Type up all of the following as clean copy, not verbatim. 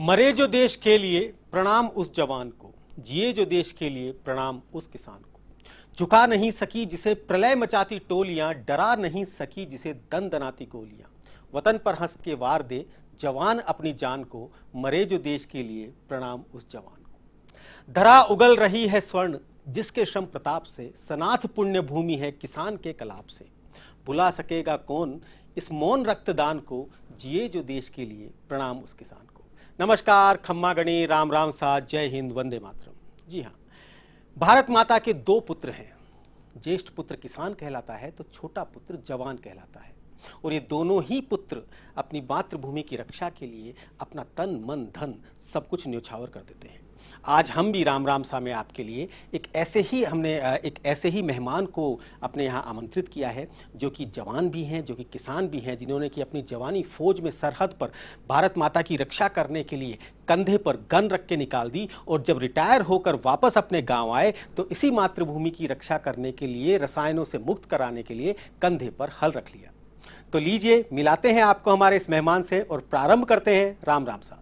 मरे जो देश के लिए प्रणाम उस जवान को, जिए जो देश के लिए प्रणाम उस किसान को। झुका नहीं सकी जिसे प्रलय मचाती टोलियां, डरा नहीं सकी जिसे दन दनाती गोलियां। वतन पर हंस के वार दे जवान अपनी जान को, मरे जो देश के लिए प्रणाम उस जवान को। धरा उगल रही है स्वर्ण जिसके श्रम प्रताप से, सनाथ पुण्य भूमि है किसान के कलाप से। भुला सकेगा कौन इस मौन रक्तदान को, जिए जो देश के लिए प्रणाम उस किसान को। नमस्कार, खम्मा गणी, राम राम साथ, जय हिंद, वंदे मातरम। जी हाँ, भारत माता के दो पुत्र हैं। ज्येष्ठ पुत्र किसान कहलाता है तो छोटा पुत्र जवान कहलाता है। और ये दोनों ही पुत्र अपनी मातृभूमि की रक्षा के लिए अपना तन मन धन सब कुछ न्यौछावर कर देते हैं। आज हम भी राम राम सा में आपके लिए एक ऐसे ही मेहमान को अपने यहाँ आमंत्रित किया है, जो कि जवान भी हैं, जो कि किसान भी हैं, जिन्होंने कि अपनी जवानी फौज में सरहद पर भारत माता की रक्षा करने के लिए कंधे पर गन रख के निकाल दी, और जब रिटायर होकर वापस अपने गांव आए तो इसी मातृभूमि की रक्षा करने के लिए, रसायनों से मुक्त कराने के लिए कंधे पर हल रख लिया। तो लीजिए, मिलाते हैं आपको हमारे इस मेहमान से और प्रारंभ करते हैं राम राम साहब।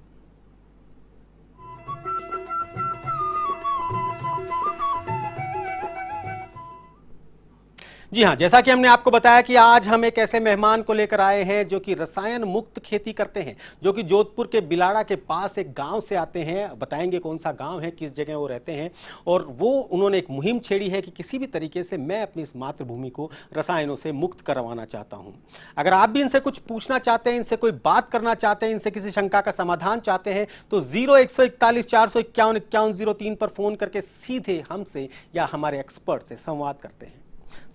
जी हाँ, जैसा कि हमने आपको बताया कि आज हम एक ऐसे मेहमान को लेकर आए हैं जो कि रसायन मुक्त खेती करते हैं, जो कि जोधपुर के बिलाड़ा के पास एक गांव से आते हैं। बताएंगे कौन सा गांव है, किस जगह वो रहते हैं। और वो उन्होंने एक मुहिम छेड़ी है कि किसी भी तरीके से मैं अपनी इस मातृभूमि को रसायनों से मुक्त करवाना चाहता हूं। अगर आप भी इनसे कुछ पूछना चाहते हैं, इनसे कोई बात करना चाहते हैं, इनसे किसी शंका का समाधान चाहते हैं, तो 0141 451 5103 पर फोन करके सीधे हमसे या हमारे एक्सपर्ट से संवाद करते हैं।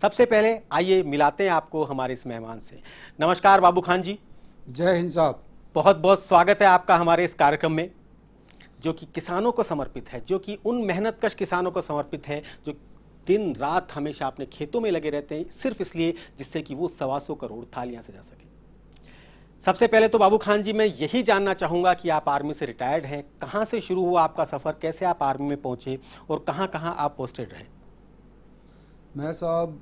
सबसे पहले आइए मिलाते हैं आपको हमारे इस मेहमान से। नमस्कार बाबू खान जी। जय हिंद साहब। बहुत बहुत स्वागत है आपका हमारे इस कार्यक्रम में, जो कि किसानों को समर्पित है, जो कि उन मेहनतकश किसानों को समर्पित है जो दिन रात हमेशा अपने खेतों में लगे रहते हैं, सिर्फ इसलिए जिससे कि वो 125 करोड़ थालियां सजा सके। सबसे पहले तो बाबू खान जी, मैं यही जानना चाहूंगा कि आप आर्मी से रिटायर्ड हैं, कहां से शुरू हुआ आपका सफर, कैसे आप आर्मी में पहुंचे और कहां कहां आप पोस्टेड रहे? मैं साहब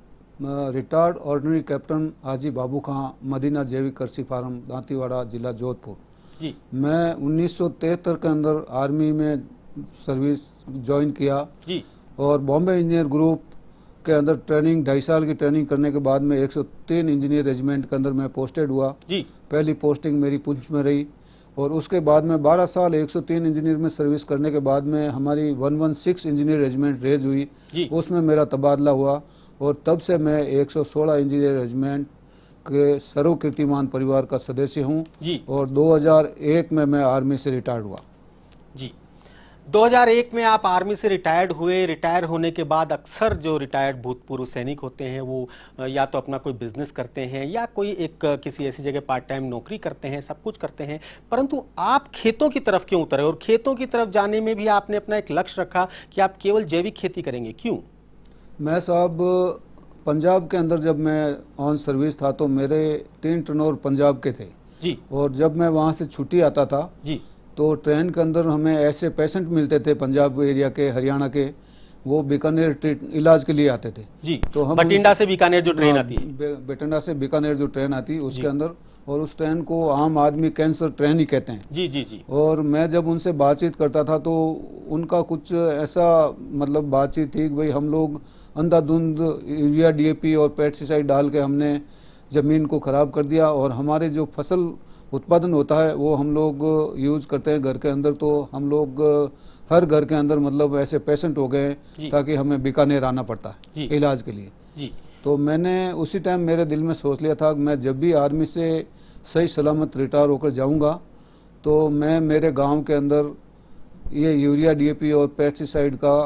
रिटायर्ड ऑर्डिनरी कैप्टन हाजी बाबू खां, मदीना जैविक कृषि फार्म, दांतीवाड़ा, जिला जोधपुर जी। मैं 1973 के अंदर आर्मी में सर्विस ज्वाइन किया जी। और बॉम्बे इंजीनियर ग्रुप के अंदर ट्रेनिंग 2.5 साल की ट्रेनिंग करने के बाद में 103 इंजीनियर रेजिमेंट के अंदर मैं पोस्टेड हुआ जी। पहली पोस्टिंग मेरी पुंछ में रही और उसके बाद में 12 साल 103 इंजीनियर में सर्विस करने के बाद में हमारी 116 इंजीनियर रेजिमेंट रेज हुई, उसमें मेरा तबादला हुआ और तब से मैं 116 इंजीनियर रेजिमेंट के सर्वकीर्तिमान परिवार का सदस्य हूं और 2001 में मैं आर्मी से रिटायर्ड हुआ जी। 2001 में आप आर्मी से रिटायर्ड हुए। रिटायर होने के बाद अक्सर जो रिटायर्ड भूतपूर्व सैनिक होते हैं वो या तो अपना कोई बिजनेस करते हैं या कोई एक किसी ऐसी जगह पार्ट टाइम नौकरी करते हैं, सब कुछ करते हैं, परंतु आप खेतों की तरफ क्यों उतरे और खेतों की तरफ जाने में भी आपने अपना एक लक्ष्य रखा कि आप केवल जैविक खेती करेंगे, क्यों? मैं साहब पंजाब के अंदर जब मैं ऑन सर्विस था तो मेरे 3 टर्नओवर पंजाब के थे जी। और जब मैं वहाँ से छुट्टी आता था जी, तो ट्रेन के अंदर हमें ऐसे पेशेंट मिलते थे पंजाब एरिया के, हरियाणा के, वो बीकानेर इलाज के लिए आते थे जी। तो हम बठिंडा से बीकानेर जो ट्रेन आती है, बठिंडा से बीकानेर जो ट्रेन आती है उसके अंदर, और उस ट्रेन को आम आदमी कैंसर ट्रेन ही कहते हैं जी जी जी। और मैं जब उनसे बातचीत करता था तो उनका कुछ ऐसा मतलब बातचीत थी कि भाई हम लोग अंधाधुंध यूरिया डीएपी और पेस्टिसाइड डाल के हमने ज़मीन को ख़राब कर दिया और हमारे जो फसल उत्पादन होता है वो हम लोग यूज करते हैं घर के अंदर, तो हम लोग हर घर के अंदर मतलब ऐसे पेशेंट हो गए ताकि हमें बीकानेर आना पड़ता है इलाज के लिए जी। तो मैंने उसी टाइम मेरे दिल में सोच लिया था कि मैं जब भी आर्मी से सही सलामत रिटायर होकर जाऊंगा तो मैं मेरे गांव के अंदर ये यूरिया डीएपी और पेस्टिसाइड का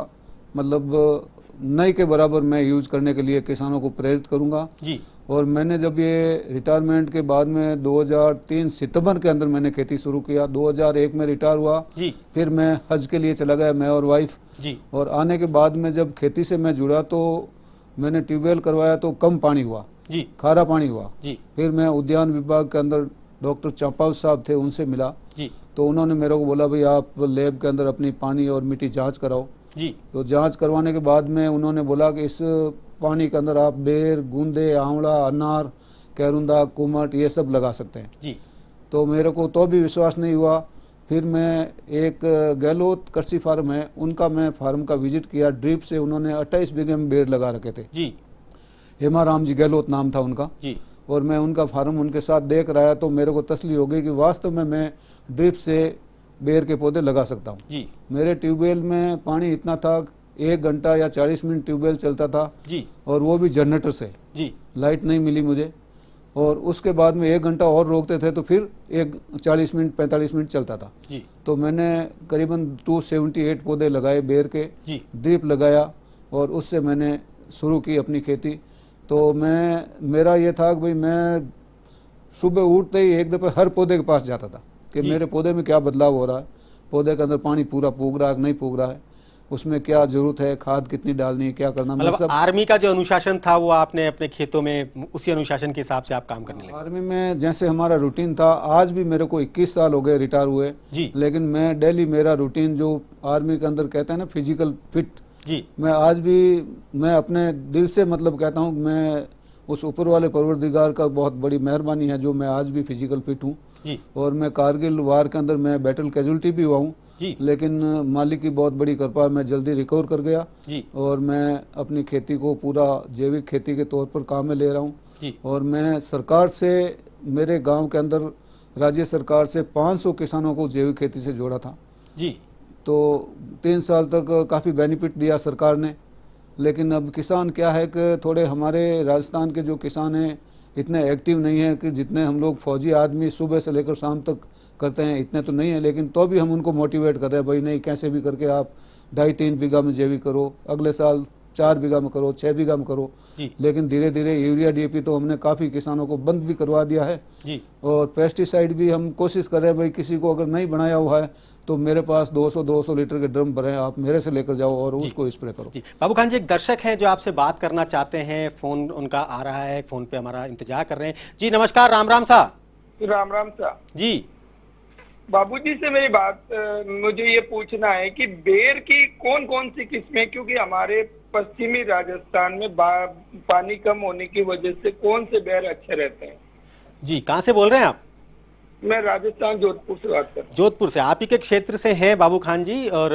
मतलब नई के बराबर मैं यूज करने के लिए किसानों को प्रेरित करूंगा जी। और मैंने जब ये रिटायरमेंट के बाद में 2003 सितंबर के अंदर मैंने खेती शुरू किया, 2001 में रिटायर हुआ जी। फिर मैं हज के लिए चला गया, मैं और वाइफ जी। और आने के बाद में जब खेती से मैं जुड़ा तो मैंने ट्यूबवेल करवाया तो कम पानी हुआ जी, खारा पानी हुआ जी। फिर मैं उद्यान विभाग के अंदर डॉक्टर चंपावत साहब थे, उनसे मिला जी। तो उन्होंने मेरे को बोला भाई आप लैब के अंदर अपनी पानी और मिट्टी जाँच कराओ जी। तो जांच करवाने के बाद में उन्होंने बोला कि इस पानी के अंदर आप बेर, गूंदे, आंवला, अनार, कैरुंदा, कुमट ये सब लगा सकते हैं जी। तो मेरे को तो भी विश्वास नहीं हुआ फिर मैं एक गहलोत कृषि फार्म है, उनका मैं फार्म का विजिट किया। ड्रिप से उन्होंने 28 बीघे में बेर लगा रखे थे जी। हेमाराम जी गहलोत नाम था उनका जी। और मैं उनका फार्म उनके साथ देख रहा तो मेरे को तसल्ली हो गई कि वास्तव में मैं ड्रिप से बेर के पौधे लगा सकता हूँ। जी। मेरे ट्यूबवेल में पानी इतना था, 1 घंटा या 40 मिनट ट्यूबवेल चलता था जी। और वो भी जनरेटर से। जी। लाइट नहीं मिली मुझे और उसके बाद में 1 घंटा और रोकते थे तो फिर 40 मिनट 45 मिनट चलता था। जी। तो मैंने करीबन 278 पौधे लगाए बेर के, ड्रिप लगाया और उससे मैंने शुरू की अपनी खेती। तो मेरा ये था कि भाई मैं सुबह उठते ही एक दफ़े हर पौधे के पास जाता था कि मेरे पौधे में क्या बदलाव हो रहा है, पौधे के अंदर पानी पूरा पूग रहा है नहीं पूग रहा है, उसमें क्या जरूरत है, खाद कितनी डालनी है, क्या करना। मतलब सब आर्मी का जो अनुशासन था वो आपने अपने खेतों में उसी अनुशासन के हिसाब से आप काम करने लगे? आर्मी में जैसे हमारा रूटीन था, आज भी मेरे को 21 साल हो गए रिटायर हुए जी, लेकिन मैं डेली मेरा रूटीन जो आर्मी के अंदर कहते हैं ना फिजिकल फिट जी, मैं आज भी मैं अपने दिल से मतलब कहता हूँ मैं उस ऊपर वाले परवरदिगार का बहुत बड़ी मेहरबानी है जो मैं आज भी फिजिकल फिट हूँ। और मैं कारगिल वार के अंदर मैं बैटल कैजुअल्टी भी हुआ हूँ लेकिन मालिक की बहुत बड़ी कृपा मैं जल्दी रिकवर कर गया और मैं अपनी खेती को पूरा जैविक खेती के तौर पर काम में ले रहा हूँ। और मैं सरकार से, मेरे गांव के अंदर राज्य सरकार से 500 किसानों को जैविक खेती से जोड़ा था जी। तो 3 साल तक काफ़ी बेनिफिट दिया सरकार ने। लेकिन अब किसान क्या है कि थोड़े हमारे राजस्थान के जो किसान हैं इतने एक्टिव नहीं है कि जितने हम लोग फौजी आदमी सुबह से लेकर शाम तक करते हैं, इतने तो नहीं है। लेकिन तो भी हम उनको मोटिवेट कर रहे हैं, भाई नहीं कैसे भी करके आप 2.5-3 बीघा में जैविक करो, अगले साल 4 बीघा में करो, 6 बीघा में करो। लेकिन धीरे धीरे यूरिया डीएपी तो हमने काफ़ी किसानों को बंद भी करवा दिया है जी। और पेस्टिसाइड भी हम कोशिश कर रहे हैं, भाई किसी को अगर नहीं बनाया हुआ है तो मेरे पास 200 लीटर के ड्रम भरे हैं, आप मेरे से लेकर जाओ और उसको स्प्रे करो जी। बाबू खान जी, एक दर्शक हैं जो आपसे बात करना चाहते हैं, फोन उनका आ रहा है, फोन पे हमारा इंतजार कर रहे हैं जी। नमस्कार, राम राम सा। राम राम सा जी। बाबूजी से मेरी बात, मुझे ये पूछना है कि बेर की कौन कौन सी किस्में, क्योंकि हमारे पश्चिमी राजस्थान में पानी कम होने की वजह से कौन से बेर अच्छे रहते हैं? जी, कहाँ से बोल रहे हैं आप? मैं राजस्थान जोधपुर से बात कर रहा हूँ। जोधपुर से, आप ही के क्षेत्र से हैं बाबू खान जी, और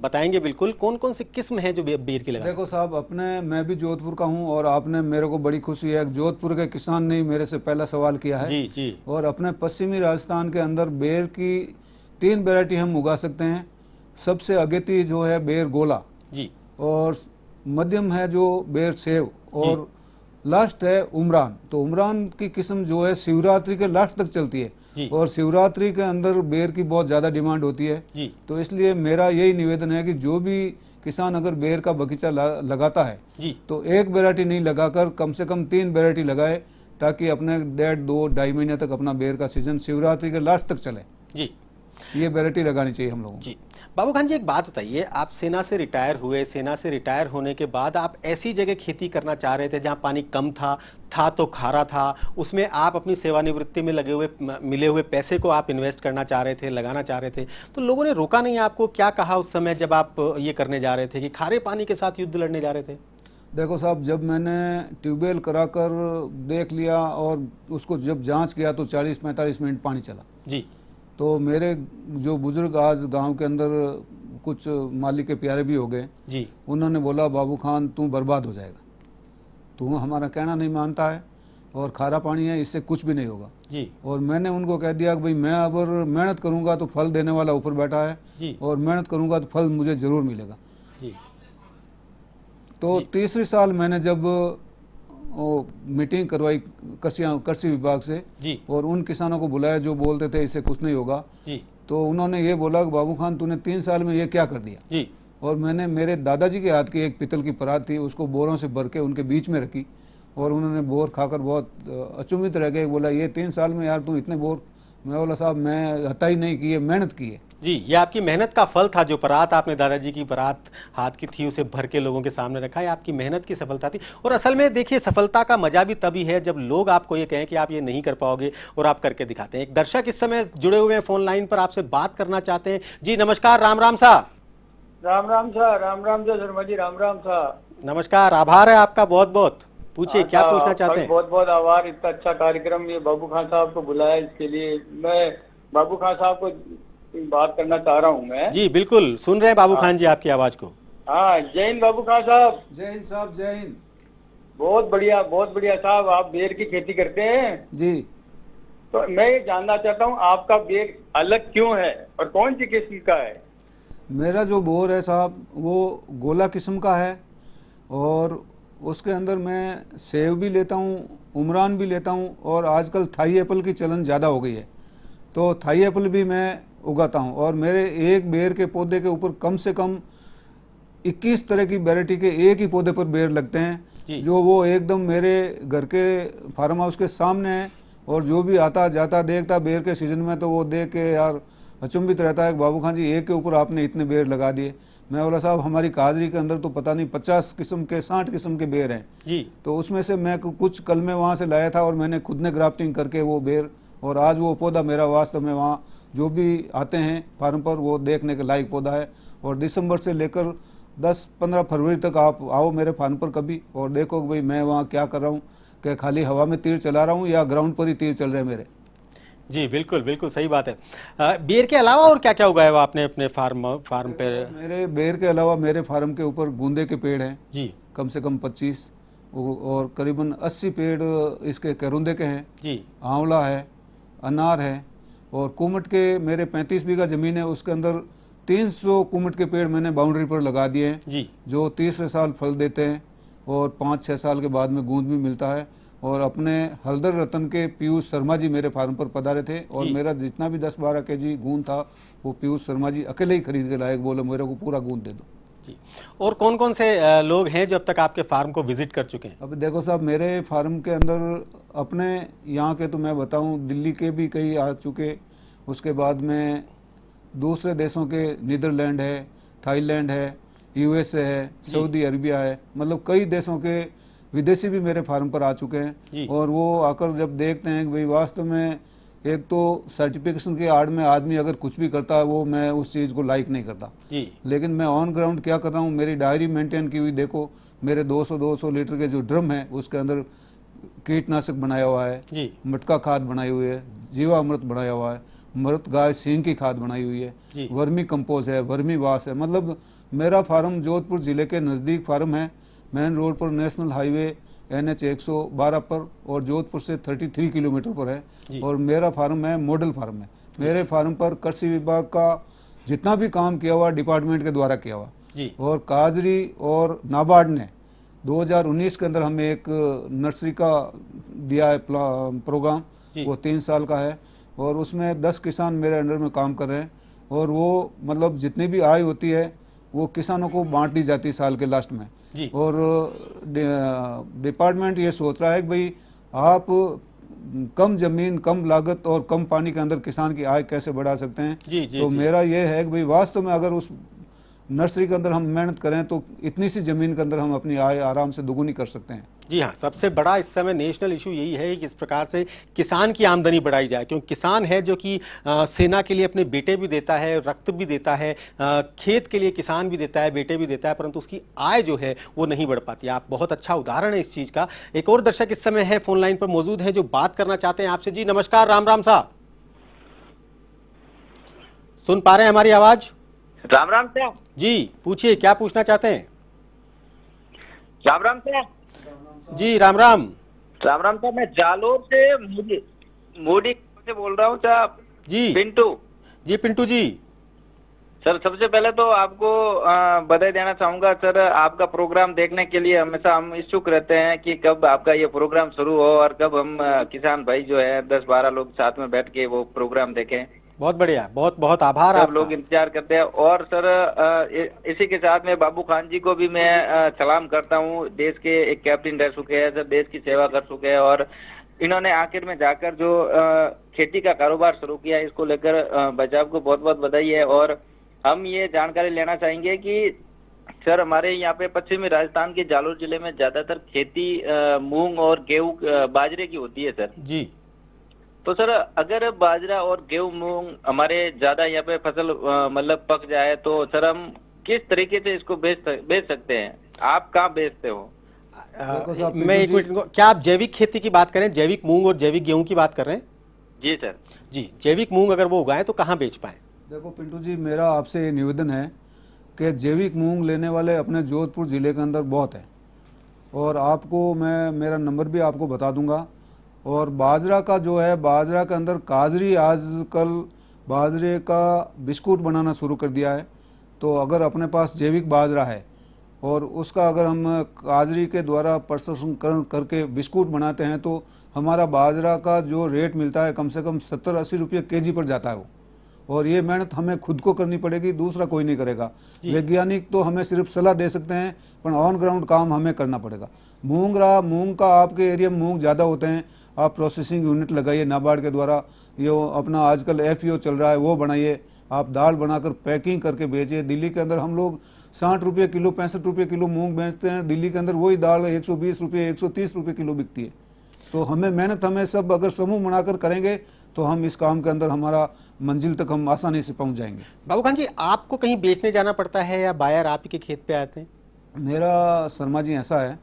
बताएंगे बिल्कुल कौन कौन सी किस्म है जो बेर की लगा। देखो साहब, अपने मैं भी जोधपुर का हूँ और आपने मेरे को बड़ी खुशी है जोधपुर के किसान ने मेरे से पहला सवाल किया है जी जी। और अपने पश्चिमी राजस्थान के अंदर बेर की 3 वैरायटी हम उगा सकते हैं। सबसे अगेती जो है बेर गोला जी, और मध्यम है जो बेर सेव, और लास्ट है उमरान। तो उमरान की किस्म जो है शिवरात्रि के लास्ट तक चलती है और शिवरात्रि के अंदर बेर की बहुत ज़्यादा डिमांड होती है जी। तो इसलिए मेरा यही निवेदन है कि जो भी किसान अगर बेर का बगीचा लगाता है जी, तो एक वैरायटी नहीं लगाकर कम से कम 3 वैरायटी लगाए ताकि अपने 1.5-2-2.5 महीने तक अपना बेर का सीजन शिवरात्रि के लास्ट तक चले जी। ये वैरायटी लगानी चाहिए हम लोगों जी। बाबू खान जी, एक बात बताइए, आप सेना से रिटायर हुए, सेना से रिटायर होने के बाद आप ऐसी जगह खेती करना चाह रहे थे जहां पानी कम था तो खारा था, उसमें आप अपनी सेवानिवृत्ति में लगे हुए मिले हुए पैसे को आप इन्वेस्ट करना चाह रहे थे, लगाना चाह रहे थे, तो लोगों ने रोका नहीं आपको? क्या कहा उस समय जब आप ये करने जा रहे थे कि खारे पानी के साथ युद्ध लड़ने जा रहे थे? देखो साहब, जब मैंने ट्यूबवेल कराकर देख लिया और उसको जब जाँच किया तो 40-45 मिनट पानी चला जी। तो मेरे जो बुजुर्ग आज गांव के अंदर कुछ मालिक के प्यारे भी हो गए जी, उन्होंने बोला बाबू खान तू बर्बाद हो जाएगा, तू हमारा कहना नहीं मानता है और खारा पानी है, इससे कुछ भी नहीं होगा जी। और मैंने उनको कह दिया कि भाई मैं अगर मेहनत करूंगा तो फल देने वाला ऊपर बैठा है जी, और मेहनत करूंगा तो फल मुझे जरूर मिलेगा जी। तो तीसरे साल मैंने जब मीटिंग करवाई कृषि विभाग से जी, और उन किसानों को बुलाया जो बोलते थे इससे कुछ नहीं होगा जी, तो उन्होंने ये बोला कि बाबू खान तूने 3 साल में ये क्या कर दिया जी। और मैंने मेरे दादाजी के हाथ की एक पितल की परात थी, उसको बोरों से भर के उनके बीच में रखी और उन्होंने बोर खाकर बहुत अचंभित रह गए। बोला ये 3 साल में यार तू इतने बोर? मैं बोला साहब मैं हता ही नहीं की है, मेहनत की है जी। ये आपकी मेहनत का फल था, जो परात आपने दादाजी की परात हाथ की थी उसे भर के लोगों के सामने रखा, है आपकी मेहनत की सफलता थी। और असल में देखिए, सफलता का मजा भी तभी है जब लोग आपको ये कहें कि आप ये नहीं कर पाओगे और आप करके दिखाते हैं। एक दर्शक इस समय जुड़े हुए हैं फोन लाइन पर, आपसे बात करना चाहते हैं जी। नमस्कार, राम राम सा। राम राम सा, राम राम सा शर्मा जी, राम राम सा। नमस्कार, आभार है आपका बहुत बहुत। पूछिए क्या पूछना चाहते हैं? बहुत बहुत आभार, इतना अच्छा कार्यक्रम ये बाबू खान साहब को बुलाया इसके लिए। मैं बाबू खान साहब को बात करना चाह रहा हूँ मैं। जी बिल्कुल, सुन रहे हैं बाबू खान जी आपकी आवाज को। हाँ, जय हिंद बाबू खान साहब। जय हिंद साहब, जय हिंद। बहुत बढ़िया साहब, आप बेर की खेती करते हैं जी। तो मैं ये जानना चाहता हूँ आपका बेर अलग क्यों है और कौन सी किस्म का है? मेरा जो बोर है साहब वो गोला किस्म का है और उसके अंदर मैं सेव भी लेता हूँ, उमरान भी लेता हूँ और आजकल थाई एप्पल की चलन ज़्यादा हो गई है तो थाई एप्पल भी मैं उगाता हूँ। और मेरे एक बेर के पौधे के ऊपर कम से कम 21 तरह की वैरायटी के एक ही पौधे पर बेर लगते हैं, जो वो एकदम मेरे घर के फार्म हाउस के सामने है। और जो भी आता जाता देखता बेर के सीजन में तो वो देख के यार अचंभित रहता है कि बाबू खान जी एक के ऊपर आपने इतने बेर लगा दिए। मैं बोला साहब हमारी काजरी के अंदर तो पता नहीं 50 किस्म के 60 किस्म के बेर हैं जी। तो उसमें से मैं कुछ कल में वहाँ से लाया था और मैंने खुद ने ग्राफ्टिंग करके वो बेर, और आज वो पौधा मेरा वास्तव में वहाँ जो भी आते हैं फार्म पर वो देखने के लायक पौधा है। और दिसंबर से लेकर 10-15 फरवरी तक आप आओ मेरे फार्म पर कभी और देखो कि भाई मैं वहाँ क्या कर रहा हूँ, कि खाली हवा में तीर चला रहा हूँ या ग्राउंड पर ही तीर चल रहे हैं मेरे। जी बिल्कुल बिल्कुल सही बात है। बेर के अलावा और क्या क्या उगाया हुआ आपने अपने फार्म पे? मेरे बेर के अलावा मेरे फार्म के ऊपर गूंदे के पेड़ हैं जी, कम से कम 25 और करीबन 80 पेड़ इसके करुंदे के हैं जी, आंवला है, अनार है और कुमट के मेरे 35 बीघा ज़मीन है उसके अंदर 300 कुमट के पेड़ मैंने बाउंड्री पर लगा दिए हैं जी, जो तीसरे साल फल देते हैं और 5-6 साल के बाद में गूंद भी मिलता है। और अपने हल्दर रतन के पीयूष शर्मा जी मेरे फार्म पर पधारे थे और मेरा जितना भी 10-12 केजी गूंद था वो पीयूष शर्मा जी अकेले ही खरीद के लाए, बोले मेरे को पूरा गूंद दे दो जी। और कौन कौन से लोग हैं जो अब तक आपके फार्म को विजिट कर चुके हैं? अब देखो साहब मेरे फार्म के अंदर अपने यहाँ के तो मैं बताऊँ दिल्ली के भी कई आ चुके, उसके बाद में दूसरे देशों के नीदरलैंड है, थाईलैंड है, यूएसए है, सऊदी अरबिया है, मतलब कई देशों के विदेशी भी मेरे फार्म पर आ चुके हैं। और वो आकर जब देखते हैं कि भाई वास्तव में एक तो सर्टिफिकेशन के आड़ में आदमी अगर कुछ भी करता है वो मैं उस चीज़ को लाइक नहीं करता जी। लेकिन मैं ऑन ग्राउंड क्या कर रहा हूँ, मेरी डायरी मेंटेन की हुई देखो, मेरे 200 लीटर के जो ड्रम है उसके अंदर कीटनाशक बनाया हुआ है, मटका खाद बनाई हुई है, जीवामृत बनाया हुआ है, मृत गाय सींग की खाद बनाई हुई है, वर्मी कंपोज है, वर्मी वास है। मतलब मेरा फार्म जोधपुर ज़िले के नज़दीक फार्म है, मेन रोड पर नेशनल हाईवे NH 112 पर और जोधपुर से 33 किलोमीटर पर है। और मेरा फार्म है मॉडल फार्म है। मेरे फार्म पर कृषि विभाग का जितना भी काम किया हुआ डिपार्टमेंट के द्वारा किया हुआ और काजरी और नाबार्ड ने 2019 के अंदर हमें एक नर्सरी का दिया है प्रोग्राम, वो 3 साल का है और उसमें 10 किसान मेरे अंडर में काम कर रहे हैं और वो मतलब जितनी भी आय होती है वो किसानों को बांट दी जाती है साल के लास्ट में। और डिपार्टमेंट ये सोच रहा है कि भाई आप कम जमीन, कम लागत और कम पानी के अंदर किसान की आय कैसे बढ़ा सकते हैं। तो मेरा ये है कि भाई वास्तव में अगर उस नर्सरी के अंदर हम मेहनत करें तो इतनी सी जमीन के अंदर हम अपनी आय आराम से दुगुनी कर सकते हैं। जी हाँ, सबसे बड़ा इस समय नेशनल इशू यही है कि इस प्रकार से किसान की आमदनी बढ़ाई जाए, क्योंकि किसान है जो कि सेना के लिए अपने बेटे भी देता है, रक्त भी देता है, खेत के लिए किसान भी देता है, बेटे भी देता है, परंतु उसकी आय जो है वो नहीं बढ़ पाती। आप बहुत अच्छा उदाहरण है इस चीज़ का। एक और दर्शक इस समय है फोन लाइन पर मौजूद है जो बात करना चाहते हैं आपसे। जी नमस्कार, राम राम साहब, सुन पा रहे हैं हमारी आवाज? राम राम साहब जी, पूछिए क्या पूछना चाहते हैं? राम राम साहब। जी राम राम। राम राम साहब, मैं जालोर से मोदी से बोल रहा हूँ साहब। जी पिंटू जी। पिंटू जी सर, सबसे पहले तो आपको बधाई देना चाहूंगा सर। आपका प्रोग्राम देखने के लिए हमेशा हम इच्छुक रहते हैं कि कब आपका ये प्रोग्राम शुरू हो और कब हम किसान भाई जो है 10-12 लोग साथ में बैठ के वो प्रोग्राम देखें। बहुत बढ़िया, बहुत बहुत आभार। आप लोग इंतजार करते हैं। और सर इसी के साथ में बाबू खान जी को भी मैं सलाम करता हूँ। देश के एक कैप्टन रह चुके हैं सर, देश की सेवा कर चुके हैं और इन्होंने आखिर में जाकर जो खेती का कारोबार शुरू किया इसको लेकर भाई साहब को बहुत बहुत बधाई है। और हम ये जानकारी लेना चाहेंगे कि सर हमारे यहाँ पे पश्चिमी राजस्थान के जालोर जिले में ज्यादातर खेती मूंग और गेहूं बाजरे की होती है सर जी। तो सर अगर बाजरा और गेहूं मूंग हमारे ज्यादा यहाँ पे फसल मतलब पक जाए तो सर हम किस तरीके से इसको बेच सकते हैं? आप कहाँ बेचते हो? मैं एक मिनट, क्या आप जैविक खेती की बात करें, जैविक मूंग और जैविक गेहूं की बात कर रहे हैं? जी सर। जी, जैविक मूंग अगर वो उगाएं तो कहाँ बेच पाए? देखो पिंटू जी, मेरा आपसे ये निवेदन है कि जैविक मूंग लेने वाले अपने जोधपुर ज़िले के अंदर बहुत हैं, और आपको मैं मेरा नंबर भी आपको बता दूंगा। और बाजरा का जो है, बाजरा के अंदर काजरी आजकल बाजरे का बिस्कुट बनाना शुरू कर दिया है। तो अगर अपने पास जैविक बाजरा है और उसका अगर हम काजरी के द्वारा प्रसंस्करण करके बिस्कुट बनाते हैं तो हमारा बाजरा का जो रेट मिलता है कम से कम 70-80 रुपये केजी पर जाता है वो। और ये मेहनत हमें खुद को करनी पड़ेगी, दूसरा कोई नहीं करेगा। वैज्ञानिक तो हमें सिर्फ सलाह दे सकते हैं, पर ऑन ग्राउंड काम हमें करना पड़ेगा। मूंग का आपके एरिया में मूंग ज़्यादा होते हैं, आप प्रोसेसिंग यूनिट लगाइए नाबार्ड के द्वारा, ये अपना आजकल FAO चल रहा है वो बनाइए, आप दाल बनाकर पैकिंग करके बेचिए। दिल्ली के अंदर हम लोग 60 रुपये किलो 65 रुपये किलो मूंग बेचते हैं, दिल्ली के अंदर वही दाल 120 रुपये 130 रुपये किलो बिकती है। तो हमें मेहनत, हमें सब अगर समूह बनाकर करेंगे तो हम इस काम के अंदर हमारा मंजिल तक हम आसानी से पहुंच जाएंगे। बाबू खान जी, आपको कहीं बेचने जाना पड़ता है या बायर आप ही के खेत पे आते हैं? मेरा शर्मा जी ऐसा है